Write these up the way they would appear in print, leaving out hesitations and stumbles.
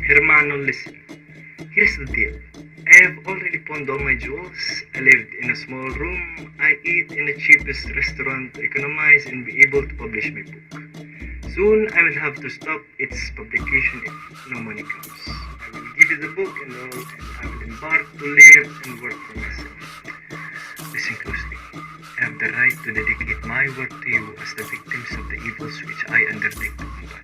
Hermano, listen. Here's the deal. I have already pawned all my jewels. I lived in a small room. I eat in the cheapest restaurant to economize and be able to publish my book. Soon, I will have to stop its publication if no money comes. I will give you the book and all, and I will embark to live and work for myself. Listen closely. I have the right to dedicate my work to you as the victims of the evils which I undertake to combat.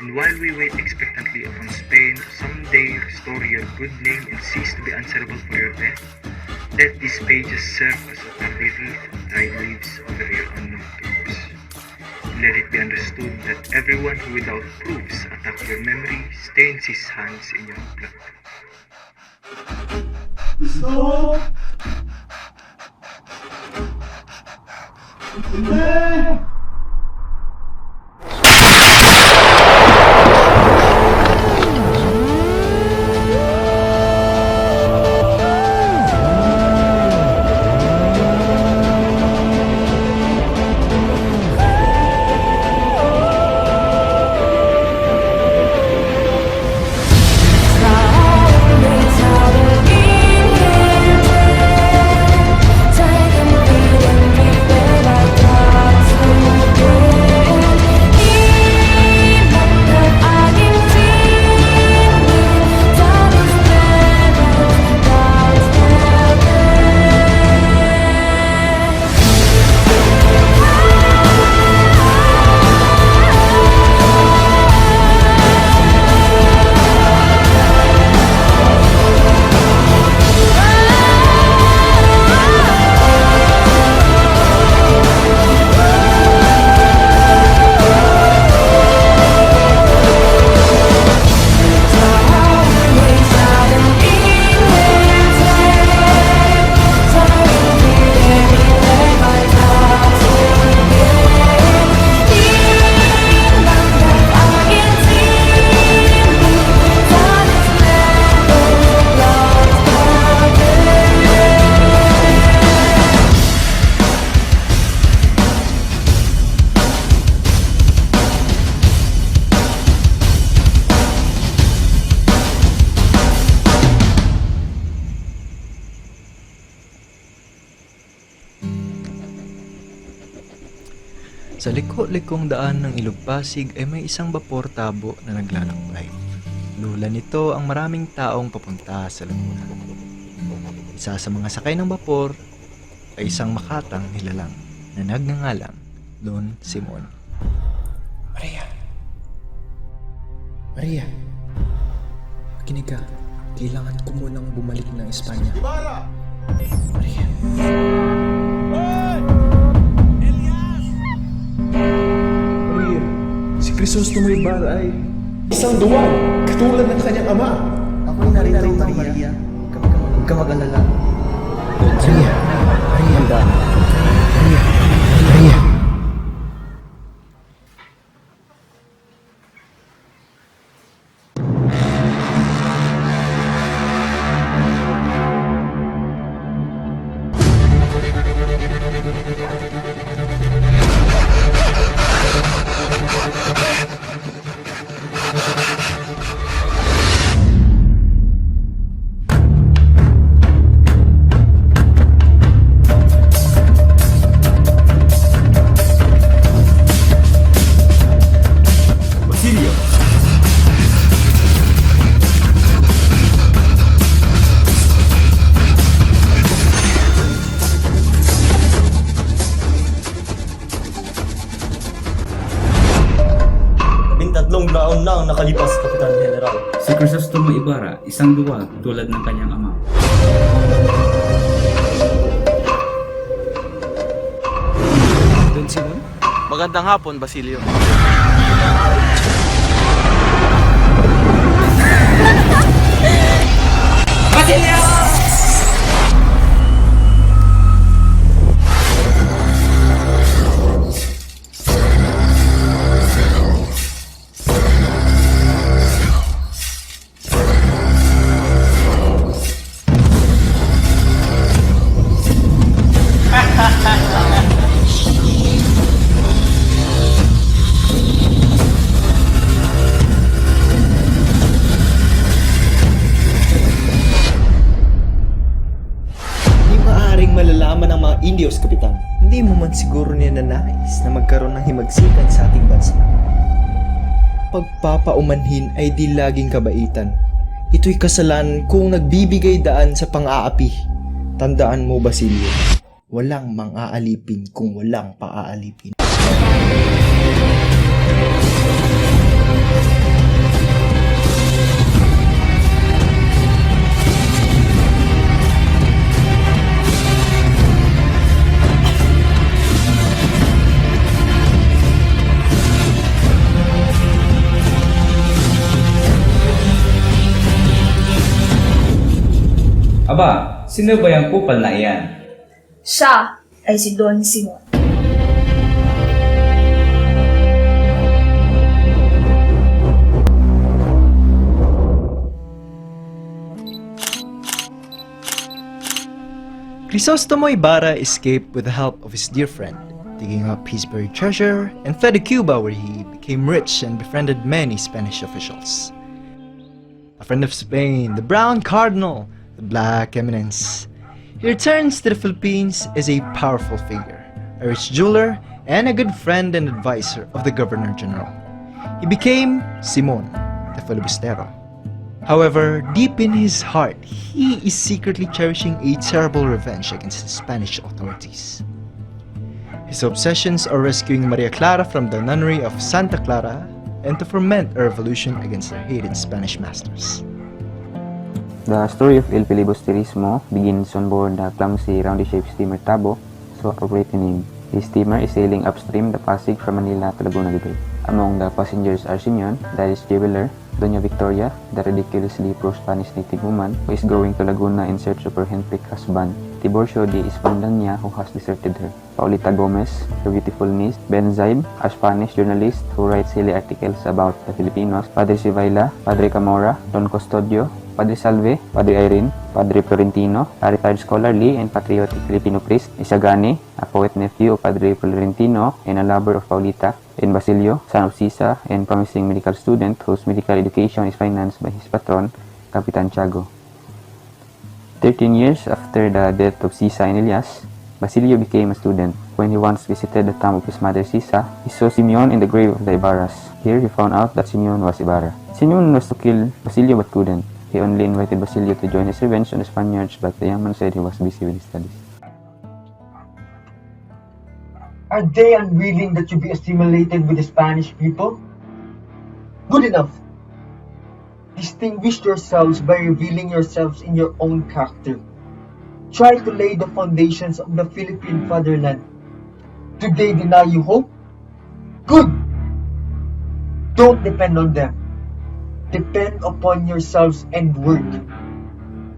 And while we wait expectantly upon Spain to someday restore your good name and cease to be answerable for your death, let these pages serve as a tardy wreath of dry leaves over your unknown tombs. And let it be understood that everyone who without proofs attack your memory stains his hands in your blood. Stop! Hindi! Sa liko-likong daan ng Ilog Pasig ay may isang bapor tabo na naglalakbay. Lula nito ang maraming taong papunta sa Laguna. Isa sa mga sakay ng bapor ay isang makatang nilalang na nagngangalang Don Simon. Maria! Maria! Makinig ka. Kailangan ko munang bumalik ng Espanya. Ibarra! Maria! Maria, si Crisostomo Ibarra ay isang duwag, katulad ng kanyang ama. Ako'y narito, Maria. Huwag ka mag-alala. Maria! Maria! Maria! Maria! Taon na ang nakalipas, Kapitan General. Si Crisostomo Ibarra, isang duwag tulad ng kanyang ama. Don Simon? Magandang hapon, Basilio. Diyos, Kapitan. Hindi mo man siguro ninanais na magkaroon ng himagsikan sa ating bansa. Pagpapaumanhin ay di laging kabaitan. Ito'y kasalanan kung nagbibigay daan sa pang-aapi. Tandaan mo, Basilio, walang mang-aalipin kung walang paaalipin. Aba, sino ba yung kupal na iyan? Siya ay si Don Simon. Crisostomo Ibarra escaped with the help of his dear friend, digging up his buried treasure, and fled to Cuba where he became rich and befriended many Spanish officials. A friend of Spain, the Brown Cardinal, the Black Eminence. He returns to the Philippines as a powerful figure, a rich jeweler, and a good friend and advisor of the Governor General. He became Simon, the Filibustero. However, deep in his heart, he is secretly cherishing a terrible revenge against the Spanish authorities. His obsessions are rescuing Maria Clara from the nunnery of Santa Clara and to foment a revolution against their hated Spanish masters. The story of El Filibusterismo begins on board the clumsy, roundy-shaped steamer Tabo, so appropriate name. The steamer is sailing upstream the Pasig from Manila to Laguna de Bay. Among the passengers are Simeon, the Irish jeweler, Doña Victoria, the ridiculously pro-Spanish native woman who is going to Laguna in search of her henpecked husband, Tiburcio de Espandanya, who has deserted her, Paulita Gomez, her beautiful niece, Ben Zaib, a Spanish journalist who writes silly articles about the Filipinos, Padre Sivaila, Padre Camora, Don Custodio, Padre Salve, Padre Irene, Padre Florentino, a retired scholarly and patriotic Filipino priest, Isagani, a poet nephew of Padre Florentino and a lover of Paulita, and Basilio, son of Sisa and promising medical student whose medical education is financed by his patron, Capitan Tiago. 13 years after the death of Sisa and Elias, Basilio became a student. When he once visited the tomb of his mother Sisa, he saw Simeon in the grave of the Ibarras. Here he found out that Simeon was Ibarra. Simeon was to kill Basilio but couldn't. He only invited Basilio to join his revenge on the Spaniards, but the young man said he was busy with his studies. Are they unwilling that you be assimilated with the Spanish people? Good enough. Distinguish yourselves by revealing yourselves in your own character. Try to lay the foundations of the Philippine fatherland. Do they deny you hope? Good! Don't depend on them. Depend upon yourselves and work.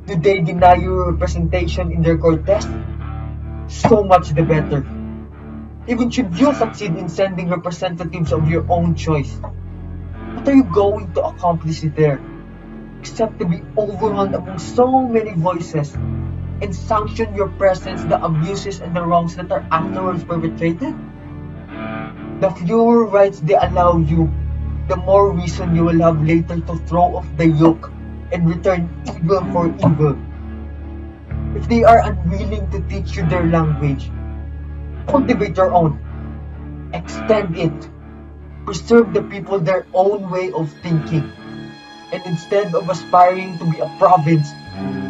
Do they deny you representation in their contest? So much the better. Even should you succeed in sending representatives of your own choice, what are you going to accomplish there? Except to be overrun among so many voices and sanction your presence the abuses and the wrongs that are afterwards perpetrated? The fewer rights they allow you, the more reason you will have later to throw off the yoke and return evil for evil. If they are unwilling to teach you their language, cultivate your own. Extend it. Preserve the people their own way of thinking. And instead of aspiring to be a province,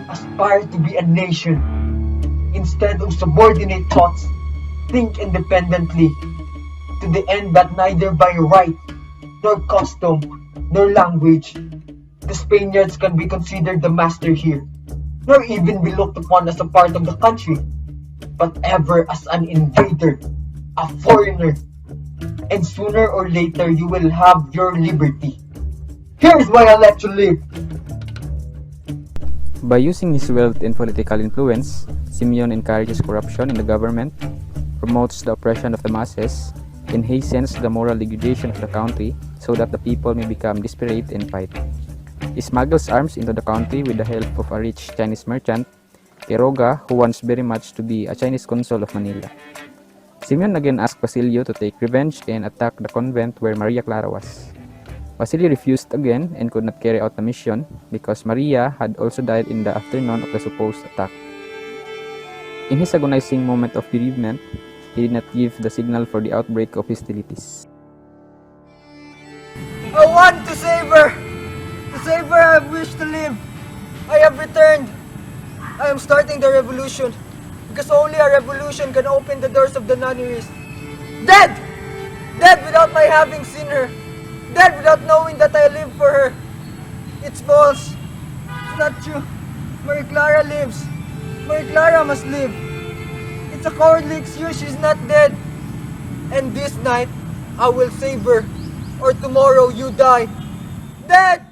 aspire to be a nation. Instead of subordinate thoughts, think independently, to the end that neither by right, nor custom, nor language, the Spaniards can be considered the master here, nor even be looked upon as a part of the country, but ever as an invader, a foreigner, and sooner or later you will have your liberty. Here's why I let you live. By using his wealth and political influence, Simeon encourages corruption in the government, promotes the oppression of the masses, and hastens the moral degradation of the country so that the people may become desperate and fight. He smuggles arms into the country with the help of a rich Chinese merchant, Quiroga, who wants very much to be a Chinese consul of Manila. Simeon again asked Basilio to take revenge and attack the convent where Maria Clara was. Basilio refused again and could not carry out the mission because Maria had also died in the afternoon of the supposed attack. In his agonizing moment of bereavement, he did not give the signal for the outbreak of hostilities. I want to save her! To save her, I wish to live! I have returned! I am starting the revolution, because only a revolution can open the doors of the nunneries. Dead! Dead without my having seen her! Dead without knowing that I live for her! It's false! It's not true! Maria Clara lives! Maria Clara must live! It's a cowardly excuse, she's not dead! And this night, I will save her! Or tomorrow you die! Dead!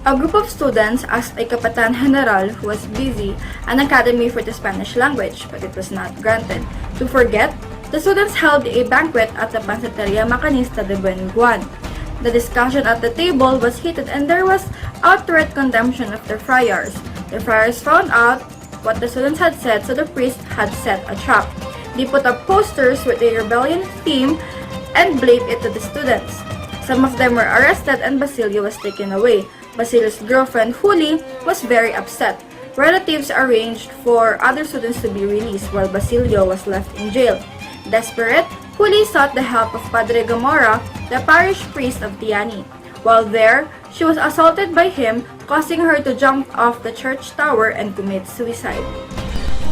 A group of students asked a Kapitan General who was busy an academy for the Spanish language, but it was not granted. To forget, the students held a banquet at the Pansiteria Macanista de Buenguan. The discussion at the table was heated and there was outright condemnation of the friars. The friars found out what the students had said, so the priest had set a trap. They put up posters with a rebellion theme and blamed it to the students. Some of them were arrested and Basilio was taken away. Basilio's girlfriend, Juli, was very upset. Relatives arranged for other students to be released while Basilio was left in jail. Desperate, Juli sought the help of Padre Gamora, the parish priest of Tiani. While there, she was assaulted by him, causing her to jump off the church tower and commit suicide.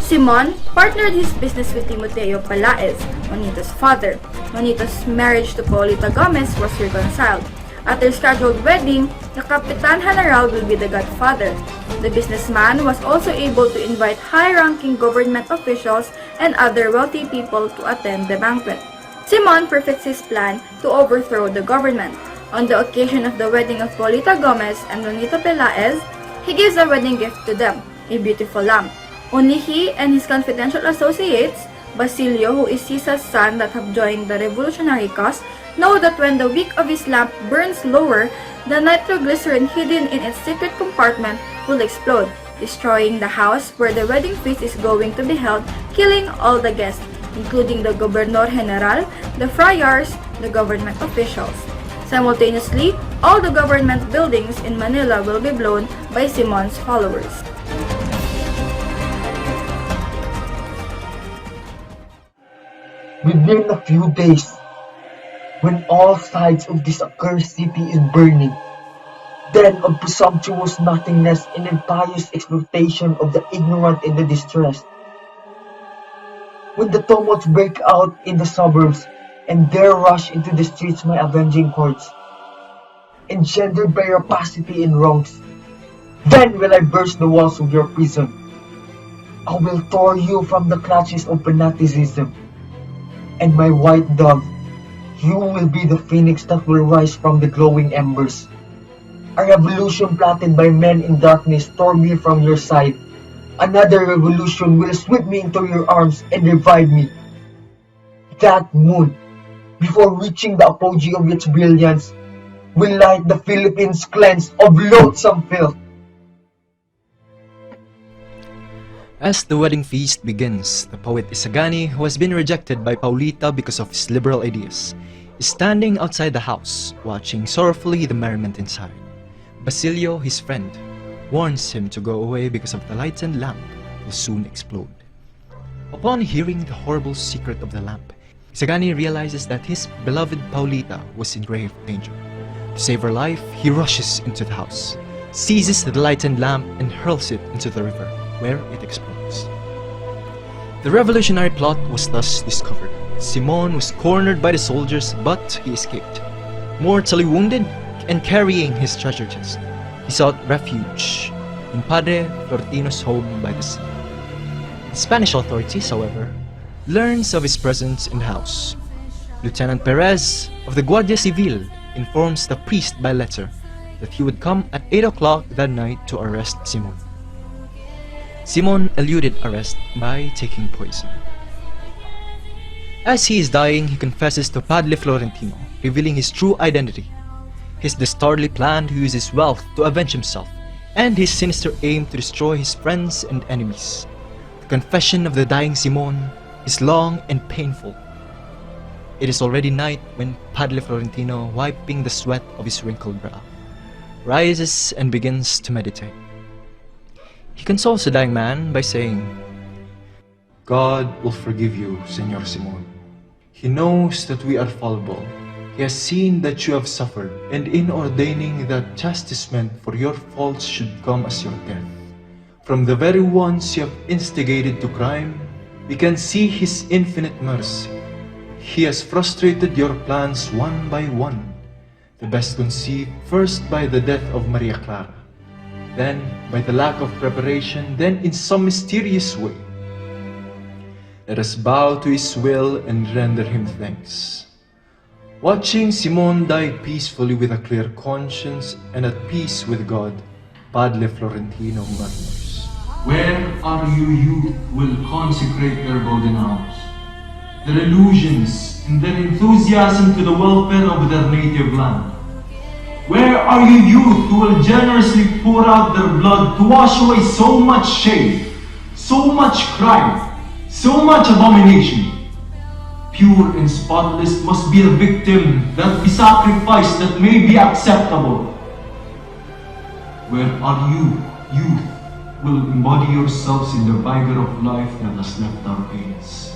Simon partnered his business with Timoteo Palaez, Juanito's father. Juanito's marriage to Paulita Gomez was reconciled. At their scheduled wedding, the Kapitan General will be the godfather. The businessman was also able to invite high-ranking government officials and other wealthy people to attend the banquet. Simon perfects his plan to overthrow the government. On the occasion of the wedding of Paulita Gomez and Juanito Pelaez, he gives a wedding gift to them, a beautiful lamp. Only he and his confidential associates, Basilio, who is Sisa's son that have joined the revolutionary cause, know that when the wick of his lamp burns lower, the nitroglycerin hidden in its secret compartment will explode, destroying the house where the wedding feast is going to be held, killing all the guests, including the Gobernador General, the friars, the government officials. Simultaneously, all the government buildings in Manila will be blown by Simon's followers. Within a few days, when all sides of this accursed city is burning, then of presumptuous nothingness and impious exploitation of the ignorant and the distressed. When the tumults break out in the suburbs, and there rush into the streets my avenging hordes, engendered by rapacity and wrongs, then will I burst the walls of your prison. I will tear you from the clutches of fanaticism, and my white dove, you will be the phoenix that will rise from the glowing embers. A revolution plotted by men in darkness tore me from your side. Another revolution will sweep me into your arms and revive me. That moon, before reaching the apogee of its brilliance, will light the Philippines cleansed of loathsome filth. As the wedding feast begins, the poet Isagani, who has been rejected by Paulita because of his liberal ideas, is standing outside the house, watching sorrowfully the merriment inside. Basilio, his friend, warns him to go away because of the lightened lamp will soon explode. Upon hearing the horrible secret of the lamp, Isagani realizes that his beloved Paulita was in grave danger. To save her life, he rushes into the house, seizes the lightened lamp and hurls it into the river, where it explodes. The revolutionary plot was thus discovered. Simon was cornered by the soldiers, but he escaped. Mortally wounded and carrying his treasure chest, he sought refuge in Padre Florentino's home by the sea. The Spanish authorities, however, learns of his presence in the house. Lieutenant Perez of the Guardia Civil informs the priest by letter that he would come at 8 o'clock that night to arrest Simon. Simon eluded arrest by taking poison. As he is dying, he confesses to Padre Florentino, revealing his true identity, his dastardly plan to use his wealth to avenge himself, and his sinister aim to destroy his friends and enemies. The confession of the dying Simon is long and painful. It is already night when Padre Florentino, wiping the sweat of his wrinkled brow, rises and begins to meditate. He consoles the dying man by saying, God will forgive you, Senor Simon. He knows that we are fallible. He has seen that you have suffered, and in ordaining that chastisement for your faults should come as your death, from the very ones you have instigated to crime, we can see His infinite mercy. He has frustrated your plans one by one, the best conceived first by the death of Maria Clara, then by the lack of preparation, then in some mysterious way. Let us bow to His will and render Him thanks. Watching Simon die peacefully with a clear conscience and at peace with God, Padre Florentino murmurs, "Where are you youth who will consecrate their golden hours, their illusions and their enthusiasm to the welfare of their native land? Where are you youth who will generously pour out their blood to wash away so much shame, so much crime, so much abomination? Pure and spotless must be a victim that be sacrificed that may be acceptable. Where are you, youth, will embody yourselves in the vigor of life that has left our veins?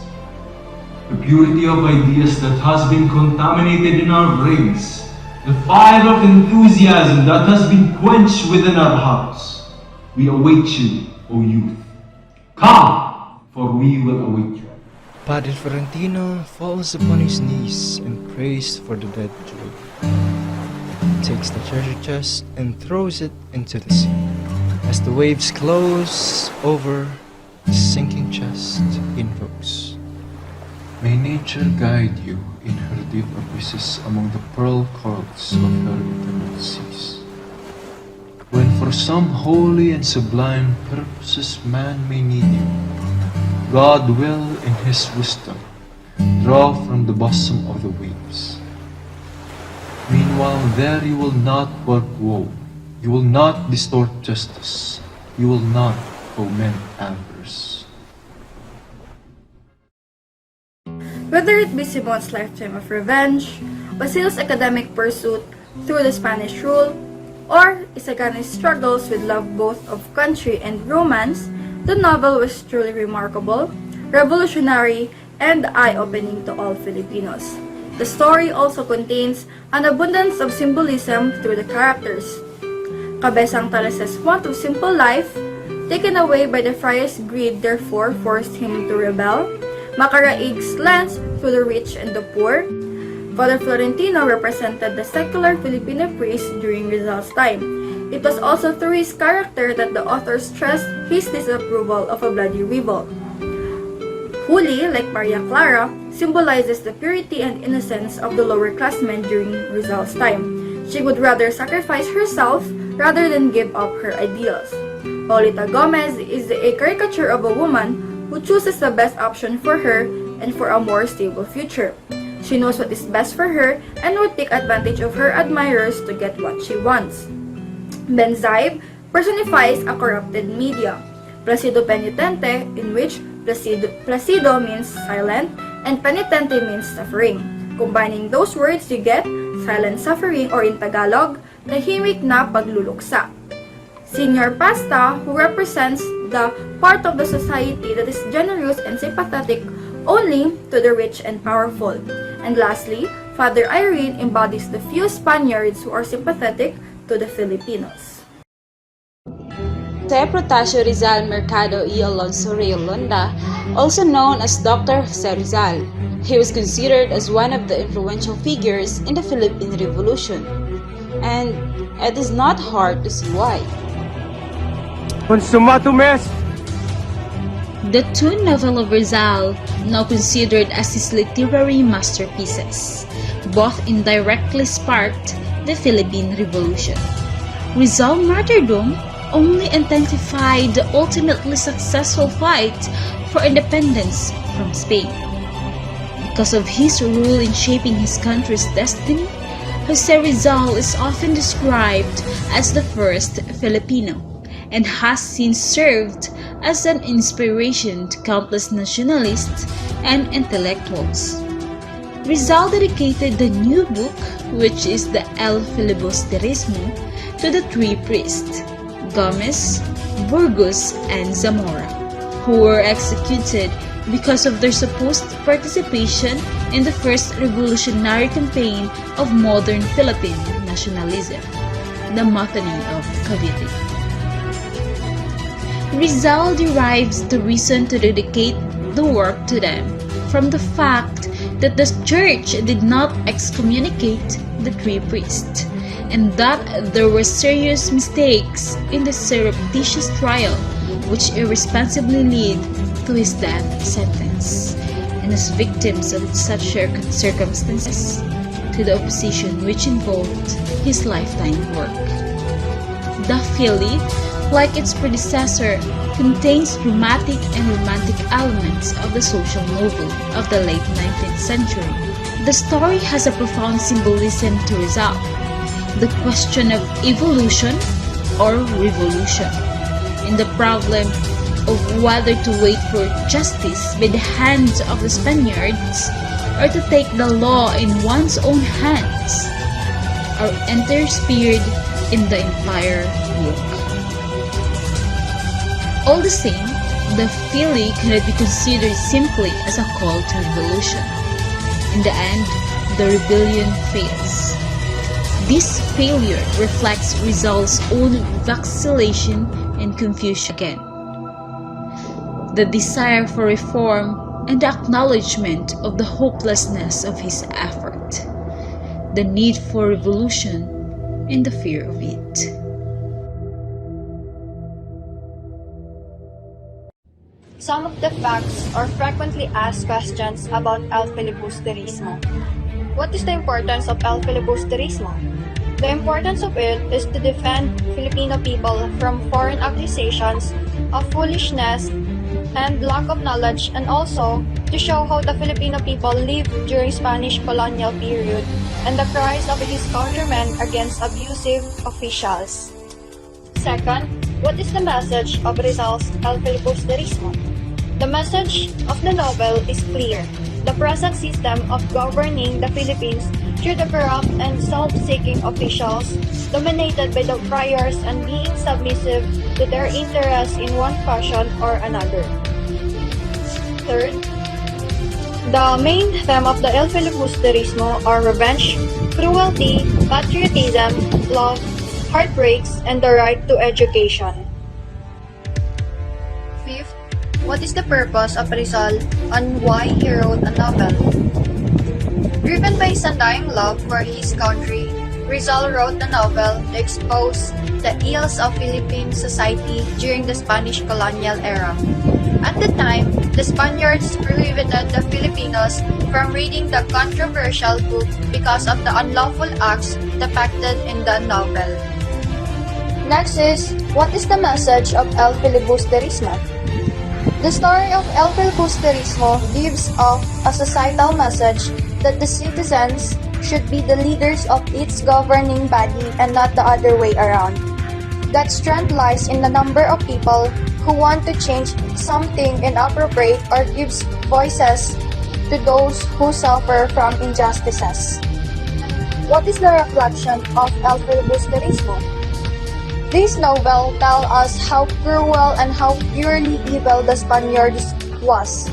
The purity of ideas that has been contaminated in our brains, the fire of enthusiasm that has been quenched within our hearts. We await you, O youth. Come, for we will await you." Padre Florentino falls upon his knees and prays for the dead Jew. Takes the treasure chest and throws it into the sea. As the waves close over the sinking chest, he invokes, May nature guide you in her deep abysses among the pearl corals of her eternal seas. When for some holy and sublime purposes man may need you, God will, in His wisdom, draw from the bosom of the waves. Meanwhile, there you will not work woe, you will not distort justice, you will not foment avarice. Whether it be Simon's lifetime of revenge, Basil's academic pursuit through the Spanish rule, or Isagana's struggles with love both of country and romance, the novel was truly remarkable, revolutionary, and eye-opening to all Filipinos. The story also contains an abundance of symbolism through the characters. Cabezang Talas's want of simple life, taken away by the friar's greed therefore forced him to rebel. Macaraig's lens through the rich and the poor. Father Florentino represented the secular Filipino priest during Rizal's time. It was also through his character that the author stressed his disapproval of a bloody revolt. Huli, like Maria Clara, symbolizes the purity and innocence of the lower classmen during Rizal's time. She would rather sacrifice herself rather than give up her ideals. Paulita Gomez is a caricature of a woman who chooses the best option for her and for a more stable future. She knows what is best for her and would take advantage of her admirers to get what she wants. Benzaib personifies a corrupted media. Placido Penitente, in which Placido means silent and penitente means suffering. Combining those words, you get silent suffering, or in Tagalog, tahimik na pagluluksa. Senior Pasta, who represents the part of the society that is generous and sympathetic only to the rich and powerful. And lastly, Father Irene embodies the few Spaniards who are sympathetic to the Filipinos. Jose Protasio Rizal Mercado y Alonso Rayolonda, also known as Dr. Jose Rizal. He was considered as one of the influential figures in the Philippine Revolution. And it is not hard to see why. The two novels of Rizal, now considered as his literary masterpieces, both indirectly sparked the Philippine Revolution. Rizal martyrdom only intensified the ultimately successful fight for independence from Spain. Because of his role in shaping his country's destiny, Jose Rizal is often described as the first Filipino and has since served as an inspiration to countless nationalists and intellectuals. Rizal dedicated the new book, which is the El Filibusterismo, to the three priests, Gomez, Burgos, and Zamora, who were executed because of their supposed participation in the first revolutionary campaign of modern Philippine nationalism, the Mutiny of Cavite. Rizal derives the reason to dedicate the work to them from the fact that the church did not excommunicate the three priests, and that there were serious mistakes in the surreptitious trial which irresponsibly led to his death sentence, and as victims of such circumstances, to the opposition which involved his lifetime work. The Philly, like its predecessor, contains dramatic and romantic elements of the social novel of the late 19th century. The story has a profound symbolism to Rizal, the question of evolution or revolution, in the problem of whether to wait for justice by the hands of the Spaniards or to take the law in one's own hands, or enter spirit in the entire book. All the same, the Philly cannot be considered simply as a call to revolution. In the end, the rebellion fails. This failure reflects Rizal's own vacillation and confusion again. The desire for reform and the acknowledgement of the hopelessness of his effort, the need for revolution and the fear of it. Some of the facts or frequently asked questions about El Filibusterismo. What is the importance of El Filibusterismo? The importance of it is to defend Filipino people from foreign accusations of foolishness and lack of knowledge, and also to show how the Filipino people lived during Spanish colonial period and the cries of his countrymen against abusive officials. Second, what is the message of Rizal's El Filibusterismo? The message of the novel is clear. The present system of governing the Philippines through the corrupt and self-seeking officials, dominated by the friars and being submissive to their interests in one fashion or another. Third, the main theme of the El Filibusterismo are revenge, cruelty, patriotism, love, heartbreaks, and the right to education. Fifth, what is the purpose of Rizal and why he wrote a novel? Driven by his undying love for his country, Rizal wrote the novel to expose the ills of Philippine society during the Spanish colonial era. At the time, the Spaniards prohibited the Filipinos from reading the controversial book because of the unlawful acts depicted in the novel. Next is, what is the message of El Filibusterismo? The story of El Filibusterismo gives off a societal message that the citizens should be the leaders of its governing body and not the other way around. That strength lies in the number of people who want to change something inappropriate or gives voices to those who suffer from injustices. What is the reflection of El Filibusterismo? This novel tells us how cruel and how purely evil the Spaniards was.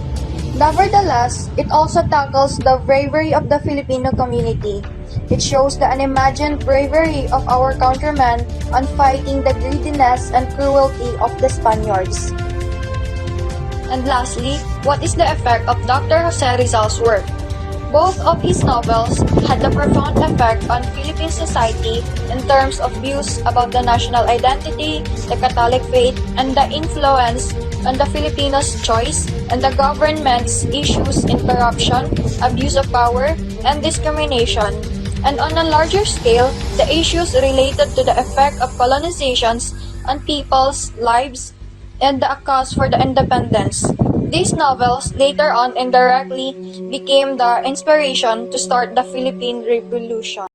Nevertheless, it also tackles the bravery of the Filipino community. It shows the unimagined bravery of our countrymen on fighting the greediness and cruelty of the Spaniards. And lastly, what is the effect of Dr. Jose Rizal's work? Both of his novels had a profound effect on Philippine society in terms of views about the national identity, the Catholic faith, and the influence on the Filipinos' choice and the government's issues in corruption, abuse of power, and discrimination. And on a larger scale, the issues related to the effect of colonizations on people's lives and the cause for the independence. These novels later on indirectly became the inspiration to start the Philippine Revolution.